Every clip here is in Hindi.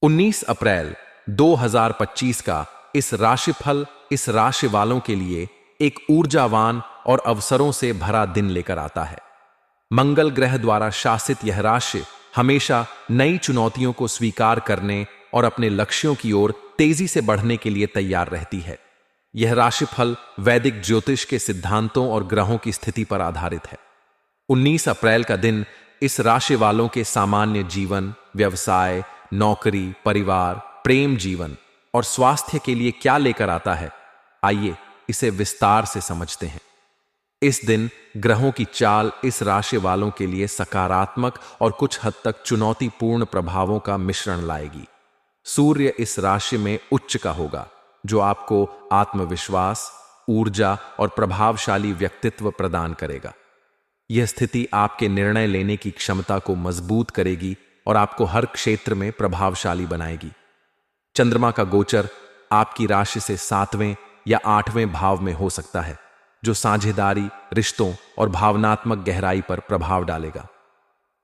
19 अप्रैल 2025 का इस राशिफल इस राशि वालों के लिए एक ऊर्जावान और अवसरों से भरा दिन लेकर आता है। मंगल ग्रह द्वारा शासित यह राशि हमेशा नई चुनौतियों को स्वीकार करने और अपने लक्ष्यों की ओर तेजी से बढ़ने के लिए तैयार रहती है। यह राशिफल वैदिक ज्योतिष के सिद्धांतों और ग्रहों की स्थिति पर आधारित है। 19 अप्रैल का दिन इस राशि वालों के सामान्य जीवन, व्यवसाय, नौकरी, परिवार, प्रेम जीवन और स्वास्थ्य के लिए क्या लेकर आता है, आइए इसे विस्तार से समझते हैं। इस दिन ग्रहों की चाल इस राशि वालों के लिए सकारात्मक और कुछ हद तक चुनौतीपूर्ण प्रभावों का मिश्रण लाएगी। सूर्य इस राशि में उच्च का होगा, जो आपको आत्मविश्वास, ऊर्जा और प्रभावशाली व्यक्तित्व प्रदान करेगा। यह स्थिति आपके निर्णय लेने की क्षमता को मजबूत करेगी और आपको हर क्षेत्र में प्रभावशाली बनाएगी। चंद्रमा का गोचर आपकी राशि से 7वें या 8वें भाव में हो सकता है, जो साझेदारी, रिश्तों और भावनात्मक गहराई पर प्रभाव डालेगा।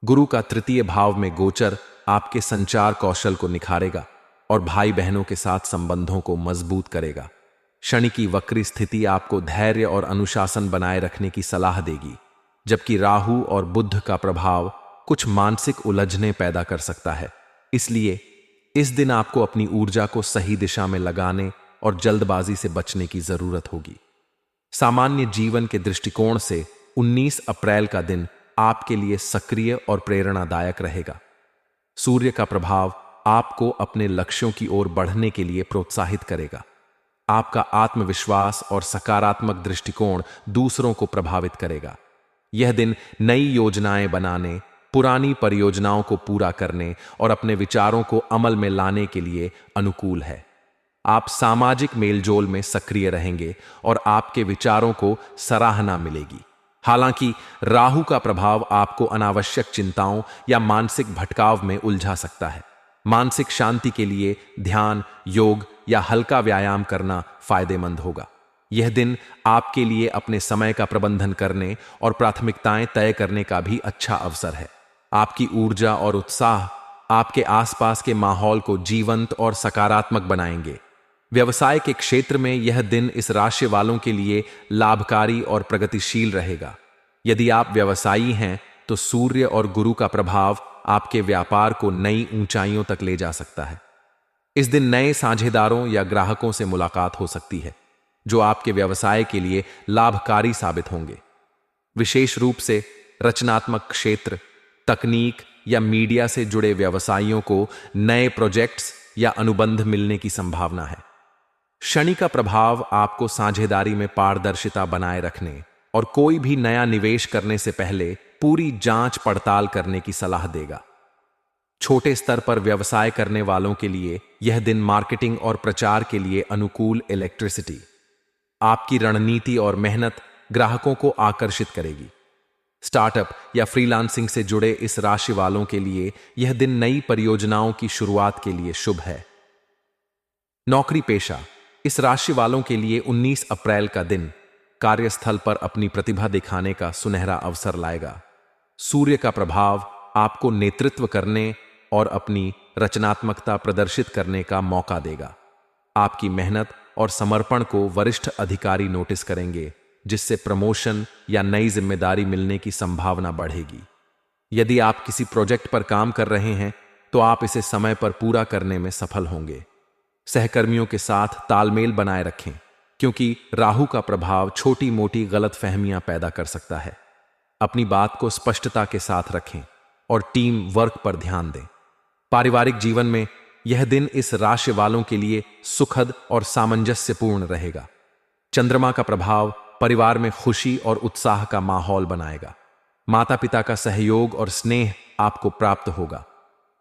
गुरु का तृतीय भाव में गोचर आपके संचार कौशल को निखारेगा और भाई बहनों के साथ संबंधों को मजबूत करेगा। शनि की वक्री स्थिति आपको धैर्य और अनुशासन बनाए रखने की सलाह देगी, जबकि राहु और बुध का प्रभाव कुछ मानसिक उलझनें पैदा कर सकता है। इसलिए इस दिन आपको अपनी ऊर्जा को सही दिशा में लगाने और जल्दबाजी से बचने की जरूरत होगी। सामान्य जीवन के दृष्टिकोण से 19 अप्रैल का दिन आपके लिए सक्रिय और प्रेरणादायक रहेगा। सूर्य का प्रभाव आपको अपने लक्ष्यों की ओर बढ़ने के लिए प्रोत्साहित करेगा। आपका आत्मविश्वास और सकारात्मक दृष्टिकोण दूसरों को प्रभावित करेगा। यह दिन नई योजनाएं बनाने, पुरानी परियोजनाओं को पूरा करने और अपने विचारों को अमल में लाने के लिए अनुकूल है। आप सामाजिक मेलजोल में सक्रिय रहेंगे और आपके विचारों को सराहना मिलेगी। हालांकि राहु का प्रभाव आपको अनावश्यक चिंताओं या मानसिक भटकाव में उलझा सकता है। मानसिक शांति के लिए ध्यान, योग या हल्का व्यायाम करना फायदेमंद होगा। यह दिन आपके लिए अपने समय का प्रबंधन करने और प्राथमिकताएं तय करने का भी अच्छा अवसर है। आपकी ऊर्जा और उत्साह आपके आसपास के माहौल को जीवंत और सकारात्मक बनाएंगे। व्यवसाय के क्षेत्र में यह दिन इस राशि वालों के लिए लाभकारी और प्रगतिशील रहेगा। यदि आप व्यवसायी हैं तो सूर्य और गुरु का प्रभाव आपके व्यापार को नई ऊंचाइयों तक ले जा सकता है। इस दिन नए साझेदारों या ग्राहकों से मुलाकात हो सकती है, जो आपके व्यवसाय के लिए लाभकारी साबित होंगे। विशेष रूप से रचनात्मक क्षेत्र, तकनीक या मीडिया से जुड़े व्यवसायियों को नए प्रोजेक्ट्स या अनुबंध मिलने की संभावना है। शनि का प्रभाव आपको साझेदारी में पारदर्शिता बनाए रखने और कोई भी नया निवेश करने से पहले पूरी जांच पड़ताल करने की सलाह देगा। छोटे स्तर पर व्यवसाय करने वालों के लिए यह दिन मार्केटिंग और प्रचार के लिए अनुकूल इलेक्ट्रिसिटी। आपकी रणनीति और मेहनत ग्राहकों को आकर्षित करेगी। स्टार्टअप या फ्रीलांसिंग से जुड़े इस राशि वालों के लिए यह दिन नई परियोजनाओं की शुरुआत के लिए शुभ है। नौकरी पेशा इस राशि वालों के लिए 19 अप्रैल का दिन कार्यस्थल पर अपनी प्रतिभा दिखाने का सुनहरा अवसर लाएगा। सूर्य का प्रभाव आपको नेतृत्व करने और अपनी रचनात्मकता प्रदर्शित करने का मौका देगा। आपकी मेहनत और समर्पण को वरिष्ठ अधिकारी नोटिस करेंगे, जिससे प्रमोशन या नई जिम्मेदारी मिलने की संभावना बढ़ेगी। यदि आप किसी प्रोजेक्ट पर काम कर रहे हैं तो आप इसे समय पर पूरा करने में सफल होंगे। सहकर्मियों के साथ तालमेल बनाए रखें, क्योंकि राहु का प्रभाव छोटी मोटी गलतफहमियां पैदा कर सकता है। अपनी बात को स्पष्टता के साथ रखें और टीम वर्क पर ध्यान दें। पारिवारिक जीवन में यह दिन इस राशि वालों के लिए सुखद और सामंजस्यपूर्ण रहेगा। चंद्रमा का प्रभाव परिवार में खुशी और उत्साह का माहौल बनाएगा। माता पिता का सहयोग और स्नेह आपको प्राप्त होगा।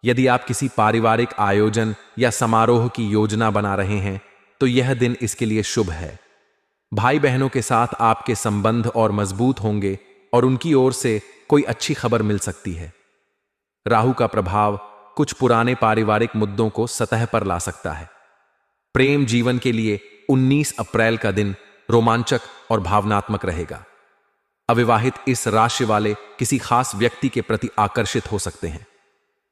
यदि आप किसी पारिवारिक आयोजन या समारोह की योजना बना रहे हैं तो यह दिन इसके लिए शुभ है। भाई बहनों के साथ आपके संबंध और मजबूत होंगे और उनकी ओर से कोई अच्छी खबर मिल सकती है। राहु का प्रभाव कुछ पुराने पारिवारिक मुद्दों को सतह पर ला सकता है। प्रेम जीवन के लिए 19 अप्रैल का दिन रोमांचक और भावनात्मक रहेगा। अविवाहित इस राशि वाले किसी खास व्यक्ति के प्रति आकर्षित हो सकते हैं।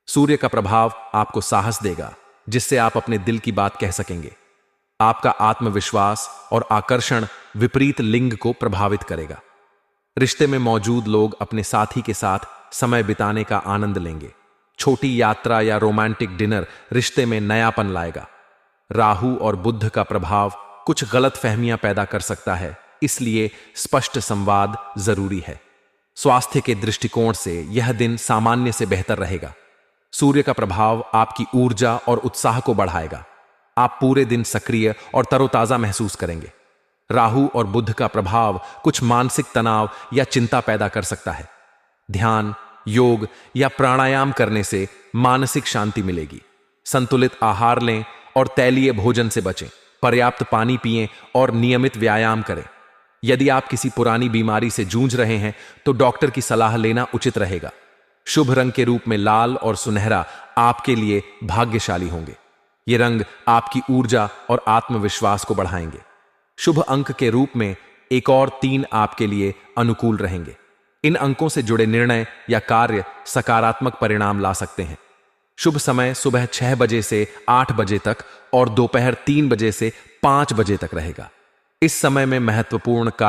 सूर्य का प्रभाव आपको साहस देगा जिससे आप अपने दिल की बात कह सकेंगे। आपका आत्मविश्वास और आकर्षण विपरीत लिंग को प्रभावित करेगा। रिश्ते में मौजूद लोग अपने साथी के साथ समय बिताने का आनंद लेंगे। छोटी यात्रा या रोमांटिक डिनर रिश्ते में नयापन लाएगा। राहु और बुध का प्रभाव कुछ गलत फहमियां पैदा कर सकता है, इसलिए स्पष्ट संवाद जरूरी है। स्वास्थ्य के दृष्टिकोण से यह दिन सामान्य से बेहतर रहेगा। सूर्य का प्रभाव आपकी ऊर्जा और उत्साह को बढ़ाएगा। आप पूरे दिन सक्रिय और तरोताजा महसूस करेंगे। राहु और बुध का प्रभाव कुछ मानसिक तनाव या चिंता पैदा कर सकता है। ध्यान, योग या प्राणायाम करने से मानसिक शांति मिलेगी। संतुलित आहार लें और तैलीय भोजन से बचें। पर्याप्त पानी पिएं और नियमित व्यायाम करें। यदि आप किसी पुरानी बीमारी से जूझ रहे हैं तो डॉक्टर की सलाह लेना उचित रहेगा। शुभ रंग के रूप में लाल और सुनहरा आपके लिए भाग्यशाली होंगे। ये रंग आपकी ऊर्जा और आत्मविश्वास को बढ़ाएंगे। शुभ अंक के रूप में 1 और 3 आपके लिए अनुकूल रहेंगे। इन अंकों से जुड़े निर्णय या कार्य सकारात्मक परिणाम ला सकते हैं। शुभ समय सुबह 6 बजे से 8 बजे तक और दोपहर 3 बजे से 5 बजे तक रहेगा। इस समय में महत्वपूर्ण कार्य